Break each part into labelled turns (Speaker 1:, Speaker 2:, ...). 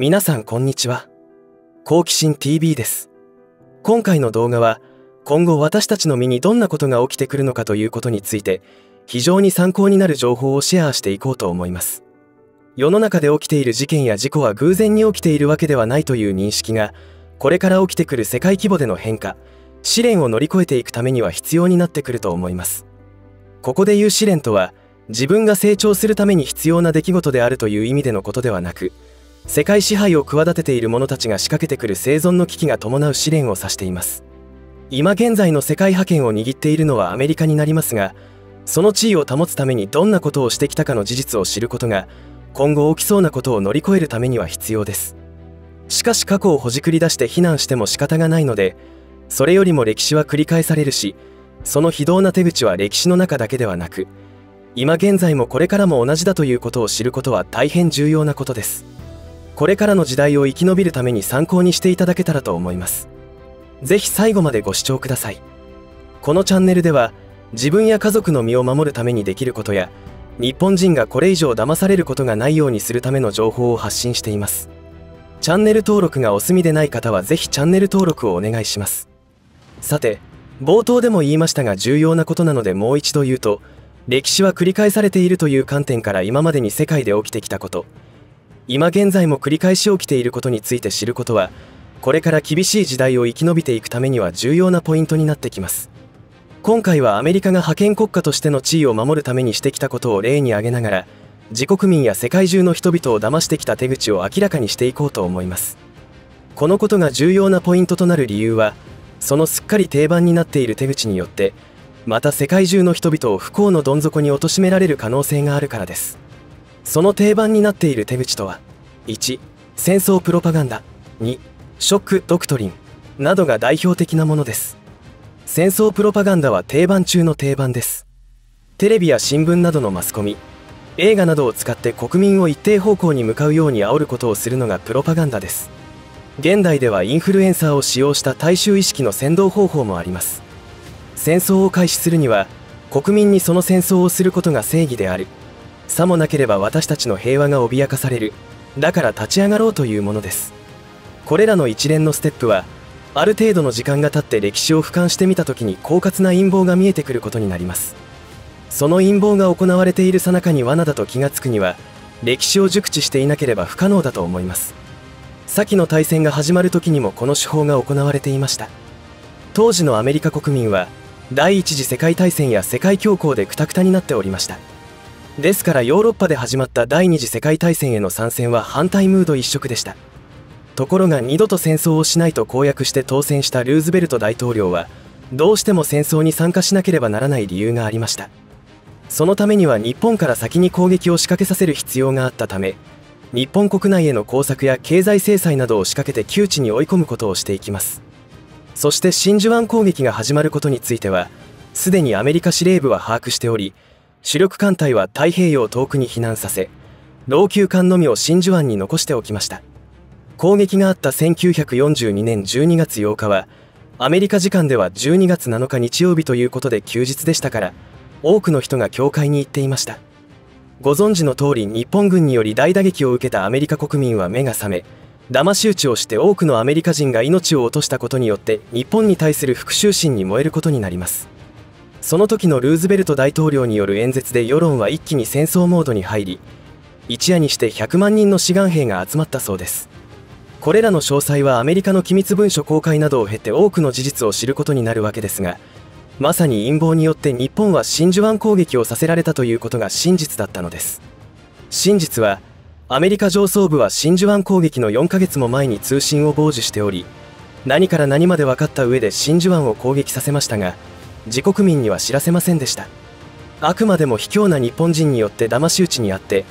Speaker 1: 皆さんこんにちは。好奇心 TV です。今回の動画は今後私たちの身にどんなことが起きてくるのかということについて非常に参考になる情報をシェアしていこうと思います。世の中で起きている事件や事故は偶然に起きているわけではないという認識がこれから起きてくる世界規模での変化、試練を乗り越えていくためには必要になってくると思います。ここで言う試練とは自分が成長するために必要な出来事であるという意味でのことではなく、世界支配を企てている者たちが仕掛けてくる生存の危機が伴う試練を指しています。今現在の世界覇権を握っているのはアメリカになりますが、その地位を保つためにどんなことをしてきたかの事実を知ることが今後起きそうなことを乗り越えるためには必要です。しかし過去をほじくり出して非難しても仕方がないので、それよりも歴史は繰り返されるし、その非道な手口は歴史の中だけではなく、今現在もこれからも同じだということを知ることは大変重要なことです。これからの時代を生き延びるために参考にしていただけたらと思います。ぜひ最後までご視聴ください。このチャンネルでは自分や家族の身を守るためにできることや、日本人がこれ以上騙されることがないようにするための情報を発信しています。チャンネル登録がお済みでない方はぜひチャンネル登録をお願いします。さて、冒頭でも言いましたが重要なことなのでもう一度言うと、歴史は繰り返されているという観点から今までに世界で起きてきたこと、今現在も繰り返し起きていることについて知ることは、これから厳しい時代を生き延びていくためには重要なポイントになってきます。今回はアメリカが覇権国家としての地位を守るためにしてきたことを例に挙げながら、自国民や世界中の人々を騙してきた手口を明らかにしていこうと思います。このことが重要なポイントとなる理由は、そのすっかり定番になっている手口によって、また世界中の人々を不幸のどん底に貶められる可能性があるからです。その定番になっている手口とは、1、戦争プロパガンダ、2、ショック・ドクトリンなどが代表的なものです。戦争プロパガンダは定番中の定番です。テレビや新聞などのマスコミ、映画などを使って国民を一定方向に向かうように煽ることをするのがプロパガンダです。現代ではインフルエンサーを使用した大衆意識の扇動方法もあります。戦争を開始するには、国民にその戦争をすることが正義である。さもなければ私たちの平和が脅かされる。だから立ち上がろうというものです。これらの一連のステップは、ある程度の時間が経って歴史を俯瞰してみたときに狡猾な陰謀が見えてくることになります。その陰謀が行われている最中に罠だと気がつくには、歴史を熟知していなければ不可能だと思います。先の大戦が始まる時にもこの手法が行われていました。当時のアメリカ国民は、第一次世界大戦や世界恐慌でクタクタになっておりました。ですからヨーロッパで始まった第二次世界大戦への参戦は反対ムード一色でした。ところが二度と戦争をしないと公約して当選したルーズベルト大統領は、どうしても戦争に参加しなければならない理由がありました。そのためには日本から先に攻撃を仕掛けさせる必要があったため、日本国内への工作や経済制裁などを仕掛けて窮地に追い込むことをしていきます。そして真珠湾攻撃が始まることについては、すでにアメリカ司令部は把握しており、主力艦隊は太平洋遠くに避難させ、老朽艦のみを真珠湾に残しておきました。攻撃があった1942年12月8日は、アメリカ時間では12月7日日曜日ということで休日でしたから、多くの人が教会に行っていました。ご存知の通り日本軍により大打撃を受けたアメリカ国民は目が覚め、騙し討ちをして多くのアメリカ人が命を落としたことによって日本に対する復讐心に燃えることになります。その時のルーズベルト大統領による演説で世論は一気に戦争モードに入り、一夜にして100万人の志願兵が集まったそうです。これらの詳細はアメリカの機密文書公開などを経て多くの事実を知ることになるわけですが、まさに陰謀によって日本は真珠湾攻撃をさせられたということが真実だったのです。真実は、アメリカ上層部は真珠湾攻撃の4ヶ月も前に通信を傍受しており、何から何まで分かった上で真珠湾を攻撃させましたが、自国民には知らせませんでした。あくまでも卑怯な日本人によって騙し討ちにあって、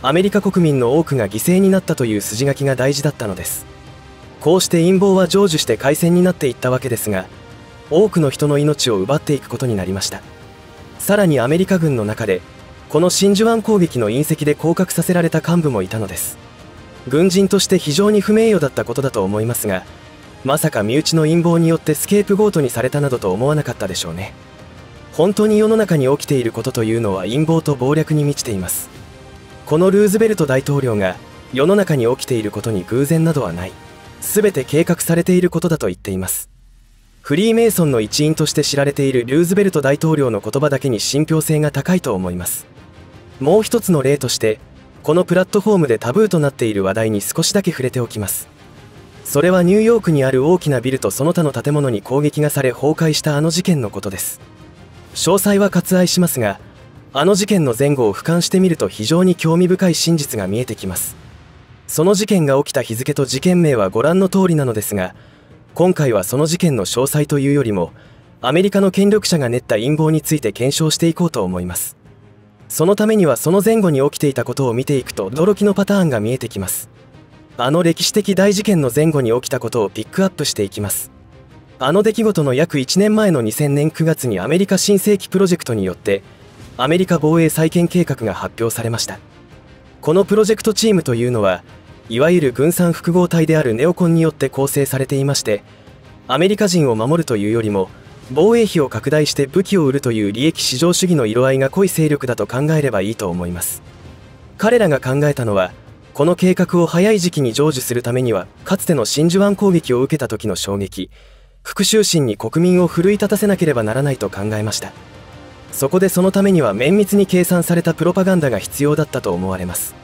Speaker 1: アメリカ国民の多くが犠牲になったという筋書きが大事だったのです。こうして陰謀は成就して開戦になっていったわけですが、多くの人の命を奪っていくことになりました。さらにアメリカ軍の中で、この真珠湾攻撃の隕石で降格させられた幹部もいたのです。軍人として非常に不名誉だったことだと思いますが、まさか身内の陰謀によってスケープゴートにされたなどと思わなかったでしょうね。本当に世の中に起きていることというのは陰謀と謀略に満ちています。このルーズベルト大統領が世の中に起きていることに偶然などはない。全て計画されていることだと言っています。フリーメイソンの一員として知られているルーズベルト大統領の言葉だけに信憑性が高いと思います。もう一つの例として、このプラットフォームでタブーとなっている話題に少しだけ触れておきます。それはニューヨークにある大きなビルとその他の建物に攻撃がされ崩壊したあの事件のことです。詳細は割愛しますが、あの事件の前後を俯瞰してみると非常に興味深い真実が見えてきます。その事件が起きた日付と事件名はご覧の通りなのですが、今回はその事件の詳細というよりも、アメリカの権力者が練った陰謀について検証していこうと思います。そのためにはその前後に起きていたことを見ていくと驚きのパターンが見えてきます。あの歴史的大事件の前後に起きたことをピックアップしていきます。あの出来事の約1年前の2000年9月にアメリカ新世紀プロジェクトによって、アメリカ防衛再建計画が発表されました。このプロジェクトチームというのは、いわゆる軍産複合体であるネオコンによって構成されていまして、アメリカ人を守るというよりも、防衛費を拡大して武器を売るという利益至上主義の色合いが濃い勢力だと考えればいいと思います。彼らが考えたのは、この計画を早い時期に成就するためには、かつての真珠湾攻撃を受けた時の衝撃、復讐心に国民を奮い立たせなければならないと考えました。そこでそのためには綿密に計算されたプロパガンダが必要だったと思われます。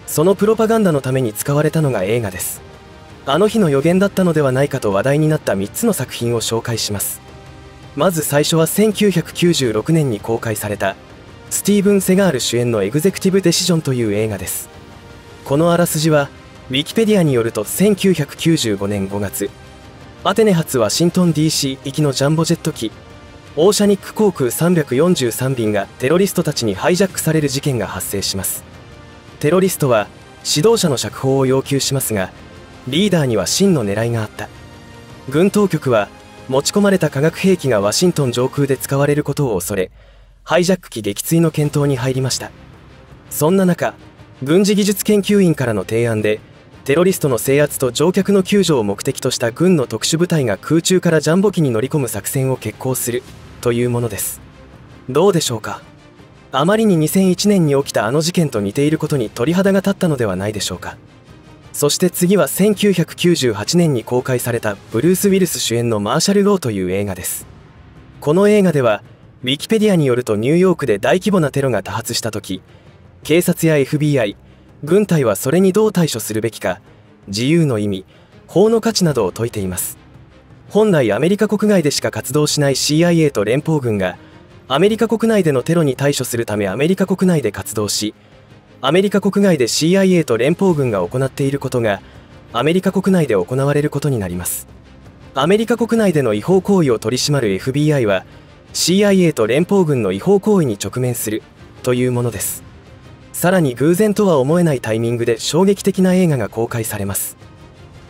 Speaker 1: そのプロパガンダのために使われたのが映画です。あの日の予言だったのではないかと話題になった3つの作品を紹介します。まず最初は1996年に公開されたスティーブン・セガール主演のエグゼクティブ・デシジョンという映画です。このあらすじはウィキペディアによると1995年5月、アテネ発ワシントン DC 行きのジャンボジェット機オーシャニック航空343便がテロリストたちにハイジャックされる事件が発生します。テロリストは指導者の釈放を要求しますが、リーダーには真の狙いがあった。軍当局は持ち込まれた化学兵器がワシントン上空で使われることを恐れ、ハイジャック機撃墜の検討に入りました。そんな中、軍事技術研究員からの提案で、テロリストの制圧と乗客の救助を目的とした軍の特殊部隊が空中からジャンボ機に乗り込む作戦を決行するというものです。どうでしょうか。あまりに2001年に起きたあの事件と似ていることに鳥肌が立ったのではないでしょうか。そして次は1998年に公開されたブルース・ウィルス主演のマーシャル・ローという映画です。この映画ではウィキペディアによるとニューヨークで大規模なテロが多発した時、警察や FBI、軍隊はそれにどう対処するべきか、自由の意味、法の価値などを説いています。本来アメリカ国外でしか活動しない CIA と連邦軍がアメリカ国内でのテロに対処するためアメリカ国内で活動し、アメリカ国外で CIA と連邦軍が行っていることがアメリカ国内で行われることになります。アメリカ国内での違法行為を取り締まる FBI は CIA と連邦軍の違法行為に直面するというものです。さらに偶然とは思えないタイミングで衝撃的な映画が公開されます。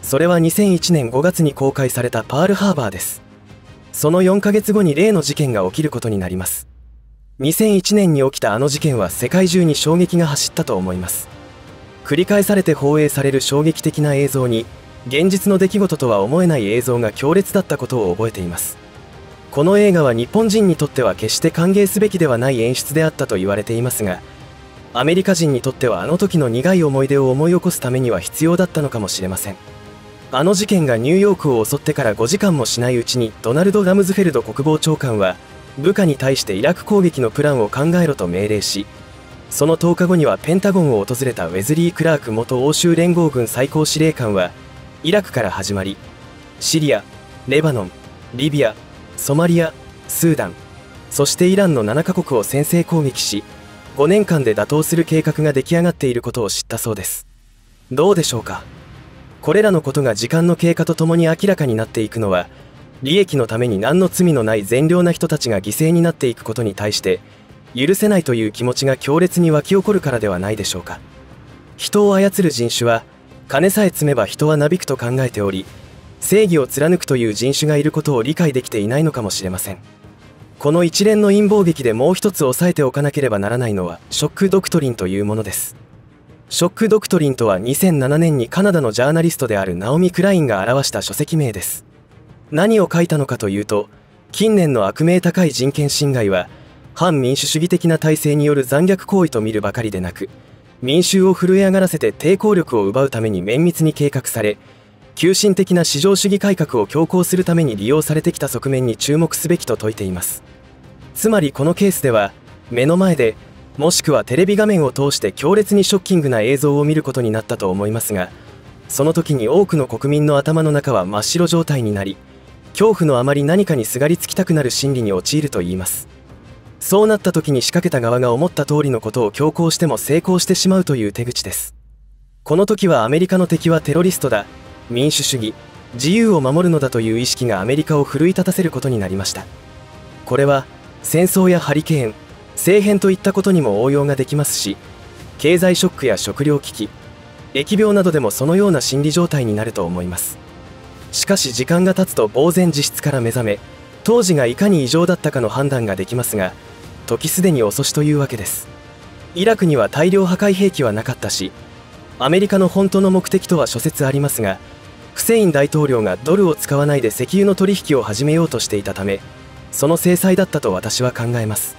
Speaker 1: それは2001年5月に公開されたパールハーバーです。その4ヶ月後に例の事件が起きることになります。2001年に起きたあの事件は世界中に衝撃が走ったと思います。繰り返されて放映される衝撃的な映像に、現実の出来事とは思えない映像が強烈だったことを覚えています。この映画は日本人にとっては決して歓迎すべきではない演出であったと言われていますが、アメリカ人にとってはあの時の苦い思い出を思い起こすためには必要だったのかもしれません。あの事件がニューヨークを襲ってから5時間もしないうちにドナルド・ラムズフェルド国防長官は部下に対してイラク攻撃のプランを考えろと命令し、その10日後にはペンタゴンを訪れたウェズリー・クラーク元欧州連合軍最高司令官はイラクから始まり、シリア、レバノン、リビア、ソマリア、スーダン、そしてイランの7カ国を先制攻撃し、5年間で打倒する計画が出来上がっていることを知ったそうです。どうでしょうか。これらのことが時間の経過とともに明らかになっていくのは、利益のために何の罪のない善良な人たちが犠牲になっていくことに対して許せないという気持ちが強烈に湧き起こるからではないでしょうか。人を操る人種は金さえ積めば人はなびくと考えており、正義を貫くという人種がいることを理解できていないのかもしれません。この一連の陰謀劇でもう一つ押さえておかなければならないのはショック・ドクトリンというものです。ショック・ドクトリンとは2007年にカナダのジャーナリストであるナオミ・クラインが表した書籍名です。何を書いたのかというと、近年の悪名高い人権侵害は反民主主義的な体制による残虐行為と見るばかりでなく、民衆を震え上がらせて抵抗力を奪うために綿密に計画され、急進的な市場主義改革を強行するために利用されてきた側面に注目すべきと説いています。つまりこのケースでは、目の前でもしくはテレビ画面を通して強烈にショッキングな映像を見ることになったと思いますが、その時に多くの国民の頭の中は真っ白状態になり、恐怖のあまり何かにすがりつきたくなる心理に陥るといいます。そうなった時に仕掛けた側が思った通りのことを強行しても成功してしまうという手口です。この時はアメリカの敵はテロリストだ、民主主義、自由を守るのだという意識がアメリカを奮い立たせることになりました。これは戦争やハリケーン、政変といったことにも応用ができますし、経済ショックや食糧危機、疫病などでもそのような心理状態になると思います。しかし時間が経つと呆然自失から目覚め、当時がいかに異常だったかの判断ができますが、時すでに遅しというわけです。イラクには大量破壊兵器はなかったし、アメリカの本当の目的とは諸説ありますが、フセイン大統領がドルを使わないで石油の取引を始めようとしていたため、その制裁だったと私は考えます。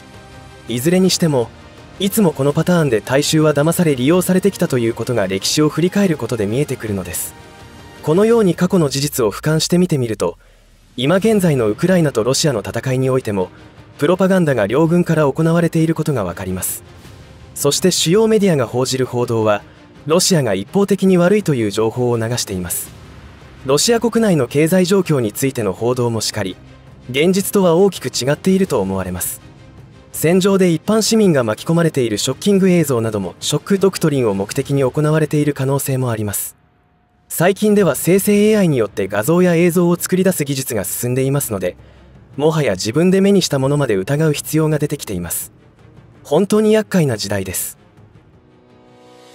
Speaker 1: いずれにしても、いつもこのパターンで大衆は騙され利用されてきたということが歴史を振り返ることで見えてくるのです。このように過去の事実を俯瞰して見てみると、今現在のウクライナとロシアの戦いにおいても、プロパガンダが両軍から行われていることがわかります。そして主要メディアが報じる報道は、ロシアが一方的に悪いという情報を流しています。ロシア国内の経済状況についての報道もしかり、現実とは大きく違っていると思われます。戦場で一般市民が巻き込まれているショッキング映像などもショックドクトリンを目的に行われている可能性もあります。最近では生成 AI によって画像や映像を作り出す技術が進んでいますので、もはや自分で目にしたものまで疑う必要が出てきています。本当に厄介な時代です。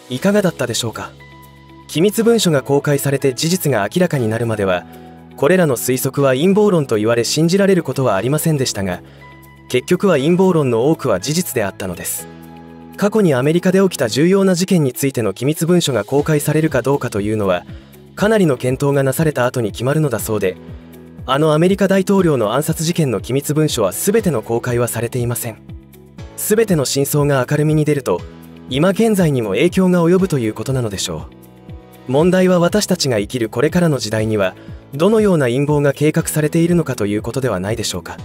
Speaker 1: いかがだったでしょうか。機密文書が公開されて事実が明らかになるまでは、これらの推測は陰謀論と言われ信じられることはありませんでしたが、結局は陰謀論の多くは事実であったのです。過去にアメリカで起きた重要な事件についての機密文書が公開されるかどうかというのは、かなりの検討がなされた後に決まるのだそうで、アメリカ大統領の暗殺事件の機密文書は全ての公開はされていません。全ての真相が明るみに出ると、今現在にも影響が及ぶということなのでしょう。問題は私たちが生きるこれからの時代には、どのような陰謀が計画されているのかということではないでしょうか。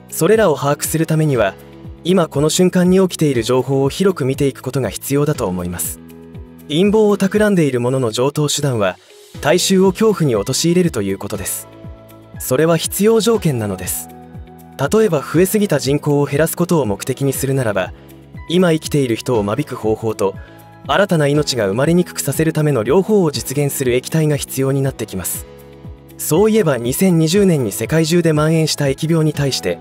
Speaker 1: それらを把握するためには、今この瞬間に起きている情報を広く見ていくことが必要だと思います。陰謀を企んでいる者の常套手段は、大衆を恐怖に陥れるということです。それは必要条件なのです。例えば増えすぎた人口を減らすことを目的にするならば、今生きている人を間引く方法と、新たな命が生まれにくくさせるための両方を実現する液体が必要になってきます。そういえば2020年に世界中で蔓延した疫病に対して、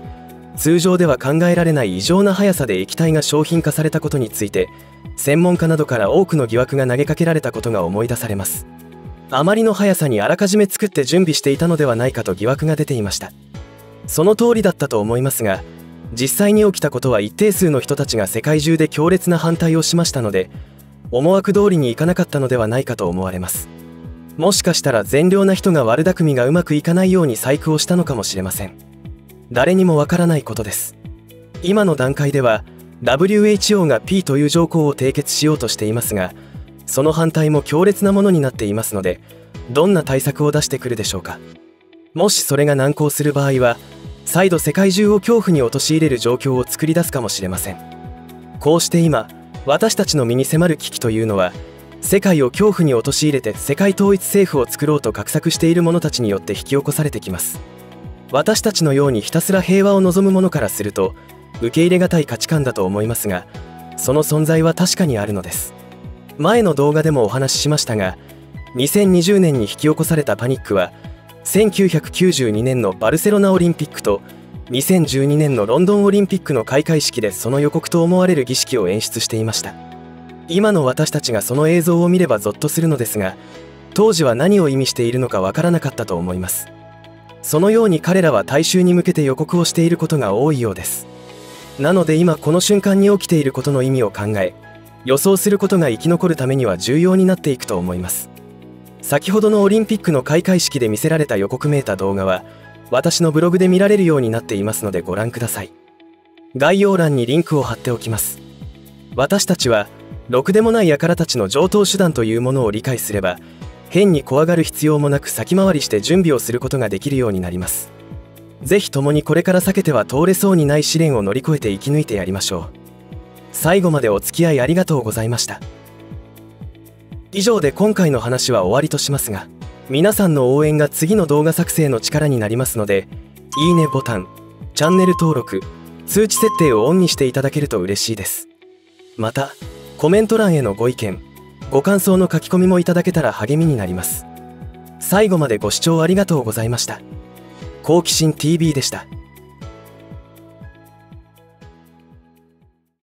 Speaker 1: 通常では考えられない異常な速さで液体が商品化されたことについて、専門家などから多くの疑惑が投げかけられたことが思い出されます。あまりの速さにあらかじめ作って準備していたのではないかと疑惑が出ていました。その通りだったと思いますが、実際に起きたことは一定数の人たちが世界中で強烈な反対をしましたので、思惑通りにいかなかったのではないかと思われます。もしかしたら善良な人が悪巧みがうまくいかないように細工をしたのかもしれません。誰にもわからないことです。今の段階では WHO が P という条項を締結しようとしていますが、その反対も強烈なものになっていますので、どんな対策を出してくるでしょうか。もしそれが難航する場合は、再度世界中を恐怖に陥れる状況を作り出すかもしれません。こうして今、私たちの身に迫る危機というのは、世界を恐怖に陥れて世界統一政府を作ろうと画策している者たちによって引き起こされてきます。私たちのようにひたすら平和を望む者からすると、受け入れがたい価値観だと思いますが、その存在は確かにあるのです。前の動画でもお話ししましたが、2020年に引き起こされたパニックは、1992年のバルセロナオリンピックと2012年のロンドンオリンピックの開会式でその予告と思われる儀式を演出していました。今の私たちがその映像を見ればゾッとするのですが、当時は何を意味しているのかわからなかったと思います。そのように彼らは大衆に向けて予告をしていることが多いようです。なので今この瞬間に起きていることの意味を考え、予想することが生き残るためには重要になっていくと思います。先ほどのオリンピックの開会式で見せられた予告めいた動画は、私のブログで見られるようになっていますのでご覧ください。概要欄にリンクを貼っておきます。私たちはろくでもない輩たちの常套手段というものを理解すれば、変に怖がる必要もなく先回りして準備をすることができるようになります。ぜひ共にこれから避けては通れそうにない試練を乗り越えて生き抜いてやりましょう。最後までお付き合いありがとうございました。以上で今回の話は終わりとしますが、皆さんの応援が次の動画作成の力になりますので、いいねボタン、チャンネル登録、通知設定をオンにしていただけると嬉しいです。また、コメント欄へのご意見、ご感想の書き込みもいただけたら励みになります。最後までご視聴ありがとうございました。好奇心 TV でした。